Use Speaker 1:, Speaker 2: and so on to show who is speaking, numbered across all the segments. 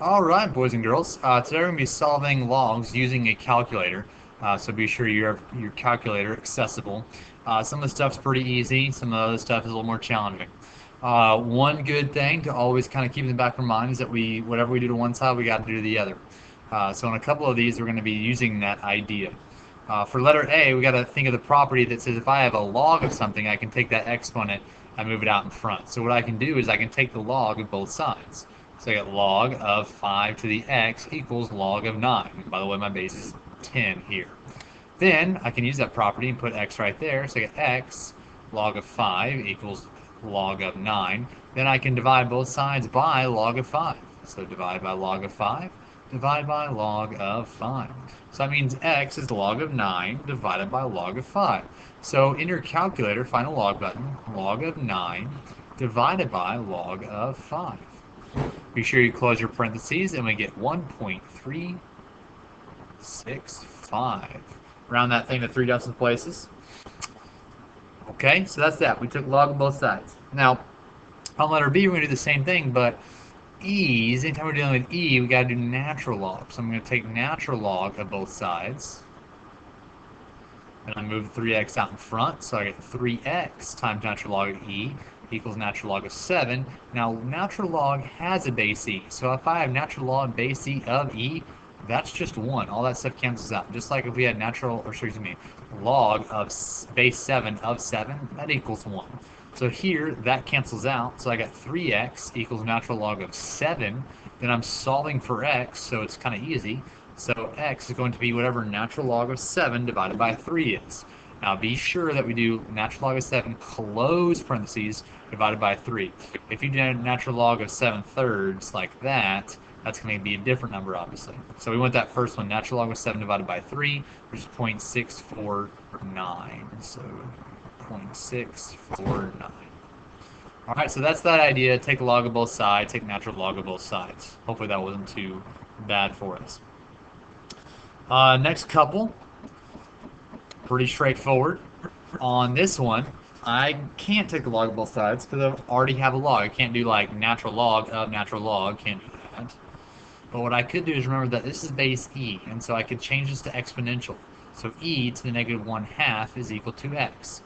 Speaker 1: All right, boys and girls. Today we're going to be solving logs using a calculator. So be sure you have your calculator accessible. Some of the stuff's pretty easy. Some of the other stuff is a little more challenging. One good thing to always kind of keep in the back of our mind is that whatever we do to one side, we got to do to the other. So in a couple of these, we're going to be using that idea. For letter A, we got to think of the property that says if I have a log of something, I can take that exponent and move it out in front. So what I can do is I can take the log of both sides. So I get log of 5 to the x equals log of 9. By the way, my base is 10 here. Then I can use that property and put x right there. So I get x log of 5 equals log of 9. Then I can divide both sides by log of 5. So divide by log of 5, divide by log of 5. So that means x is log of 9 divided by log of 5. So in your calculator, find a log button, log of 9 divided by log of 5. Be sure you close your parentheses and we get 1.365. Round that thing to 3 decimal places. Okay, so that's that. We took log of both sides. Now, on letter B, we're going to do the same thing, but E's, anytime we're dealing with E, we got to do natural log. So I'm going to take natural log of both sides. And I move 3x out in front, so I get 3x times natural log of E equals natural log of 7. Now, natural log has a base E, so if I have natural log base E of E, that's just 1. All that stuff cancels out. Just like if we had log of base 7 of 7, that equals 1. So here, that cancels out, so I got 3x equals natural log of 7. Then I'm solving for x, so it's kind of easy. So x is going to be whatever natural log of 7 divided by 3 is. Now be sure that we do natural log of 7 close parentheses divided by 3. If you do natural log of 7/3 like that, that's going to be a different number, obviously. So we want that first one, natural log of 7 divided by 3, which is 0.649. So 0.649. All right, so that's that idea. Take a log of both sides, take natural log of both sides. Hopefully that wasn't too bad for us. Next couple, pretty straightforward. On this one, I can't take the log of both sides because I already have a log. I can't do like natural log of natural log, can't do that. But what I could do is remember that this is base E, and so I could change this to exponential. So E to the negative 1/2 is equal to x.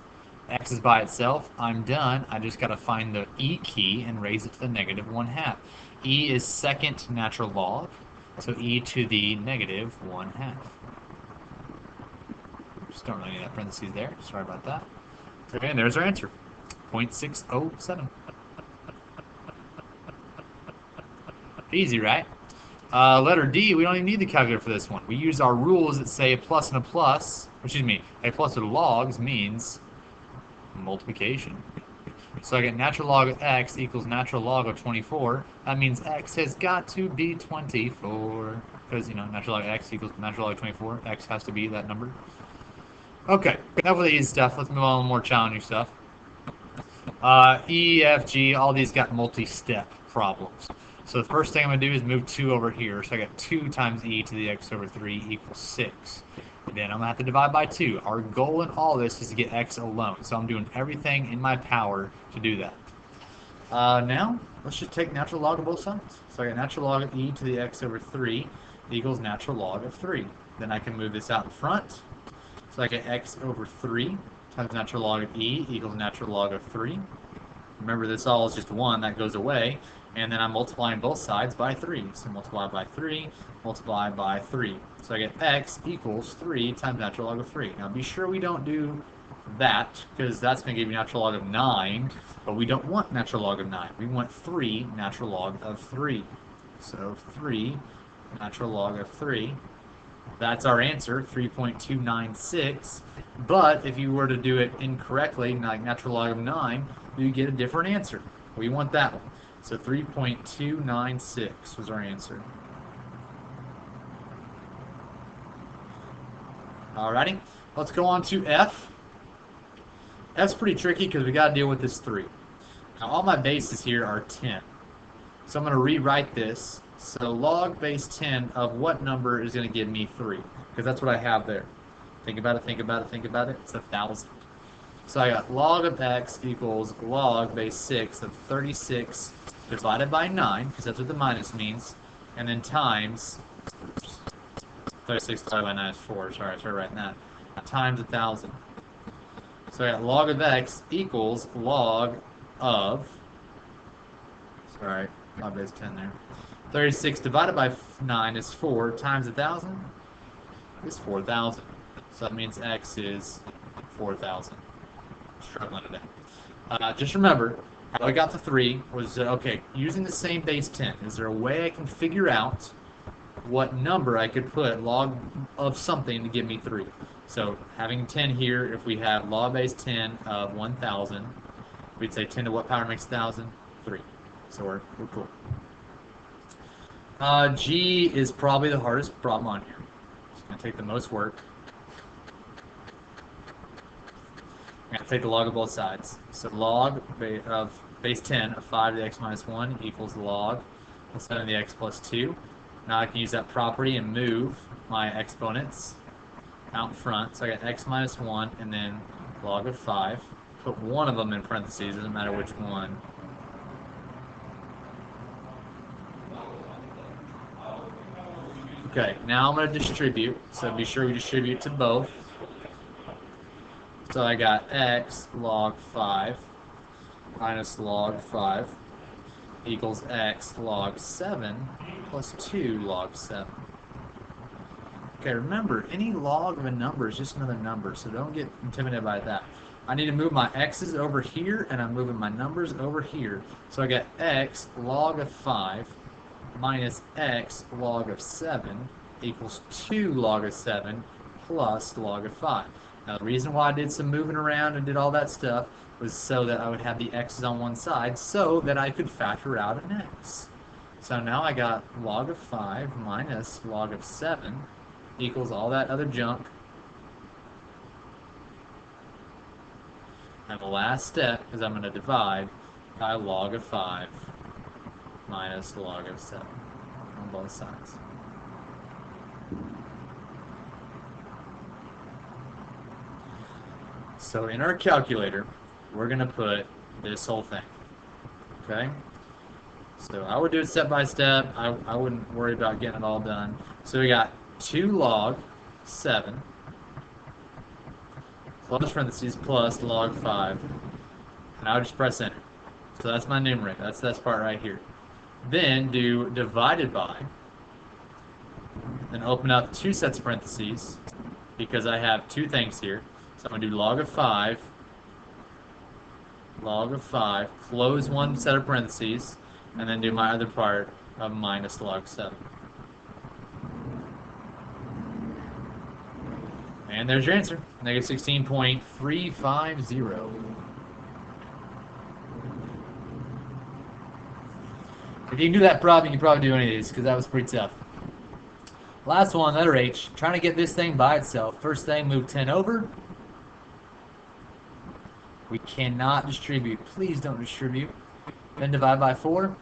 Speaker 1: X is by itself, I'm done. I just got to find the E key and raise it to the negative 1/2. E is second natural log, so E to the negative 1/2. Just don't really need that parentheses there. Sorry about that. Okay, and there's our answer. 0.607. Easy, right? Letter D, we don't even need the calculator for this one. We use our rules that say a plus and a plus, a plus with logs means multiplication. So I get natural log of x equals natural log of 24. That means x has got to be 24. Because, natural log of x equals natural log of 24. X has to be that number. Okay, enough with the easy stuff. Let's move on to more challenging stuff. E, F, G, all these got multi-step problems. So the first thing I'm going to do is move 2 over here. So I got 2 times e to the x over 3 equals 6. Then I'm going to have to divide by 2. Our goal in all this is to get x alone. So I'm doing everything in my power to do that. Now, let's just take natural log of both sides. So I got natural log of e to the x over 3 equals natural log of 3. Then I can move this out in front. So I get x over 3 times natural log of e equals natural log of 3. Remember, this all is just 1. That goes away. And then I'm multiplying both sides by 3. So multiply by 3, multiply by 3. So I get x equals 3 times natural log of 3. Now be sure we don't do that, because that's going to give you natural log of 9. But we don't want natural log of 9. We want 3 natural log of 3. So 3 natural log of 3. That's our answer, 3.296. But if you were to do it incorrectly, like natural log of 9, you get a different answer. We want that one. So 3.296 was our answer. Alrighty, let's go on to F. F's pretty tricky because we got to deal with this 3. Now all my bases here are 10. So I'm going to rewrite this. So log base 10 of what number is going to give me 3? Because that's what I have there. Think about it, think about it, think about it. It's 1,000. So I got log of x equals log base 6 of 36 divided by 9, because that's what the minus means, and then times 36 divided by 9 is 4. Sorry, I started writing that. Times 1,000. So I got log of x equals log of, sorry, log base 10 there. 36 divided by 9 is 4 times 1,000 is 4,000. So that means x is 4,000. Struggling today. Just remember, how I got to 3 was, okay, using the same base 10, is there a way I can figure out what number I could put log of something to give me 3? So having 10 here, if we have log base 10 of 1,000, we'd say 10 to what power makes 1,000? 3. So we're cool. G is probably the hardest problem on here. It's going to take the most work. I'm going to take the log of both sides. So log of base 10 of 5 to the x minus 1 equals log of 7 to the x plus 2. Now I can use that property and move my exponents out front. So I got x minus 1 and then log of 5. Put one of them in parentheses, doesn't matter which one. Okay, now I'm going to distribute. So be sure we distribute to both. So I got x log 5 minus log 5 equals x log 7 plus 2 log 7. Okay, remember, any log of a number is just another number, so don't get intimidated by that. I need to move my x's over here, and I'm moving my numbers over here. So I got x log of 5 minus x log of 7 equals 2 log of 7 plus log of 5. Now, the reason why I did some moving around and did all that stuff was so that I would have the x's on one side so that I could factor out an x. So now I got log of 5 minus log of 7 equals all that other junk. And the last step is I'm going to divide by log of 5 minus log of 7 on both sides. So in our calculator, we're going to put this whole thing, okay? So I would do it step by step. I wouldn't worry about getting it all done. So we got 2 log 7, close parentheses, plus log 5. And I would just press enter. So that's my numerator. That's this part right here. Then do divided by, then open up 2 sets of parentheses, because I have 2 things here. So I'm going to do log of 5, close 1 set of parentheses, and then do my other part of minus log 7. And there's your answer, negative 16.350. If you can do that problem, you can probably do any of these, because that was pretty tough. Last one, letter H, trying to get this thing by itself. First thing, move 10 over. We cannot distribute. Please don't distribute. Then divide by 4.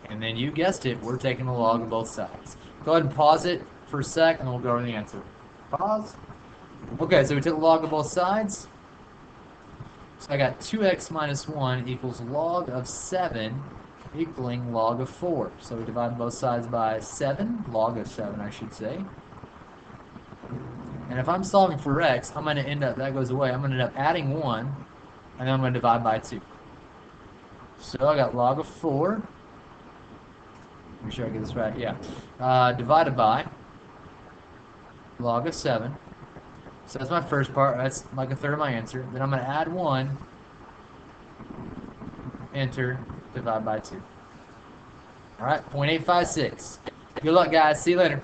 Speaker 1: And then you guessed it, we're taking the log of both sides. Go ahead and pause it for a sec, and we'll go over the answer. Pause. Okay, so we took the log of both sides. So I got 2x minus 1 equals log of 7 equaling log of 4. So we divide both sides by 7, log of 7, I should say. And if I'm solving for x, I'm going to end up, that goes away, I'm going to end up adding 1, and then I'm going to divide by 2. So I got log of 4. Make sure I get this right, yeah. Divided by log of 7. So that's my first part. That's like a third of my answer. Then I'm going to add 1, enter, divide by 2. All right, 0.856. Good luck, guys. See you later.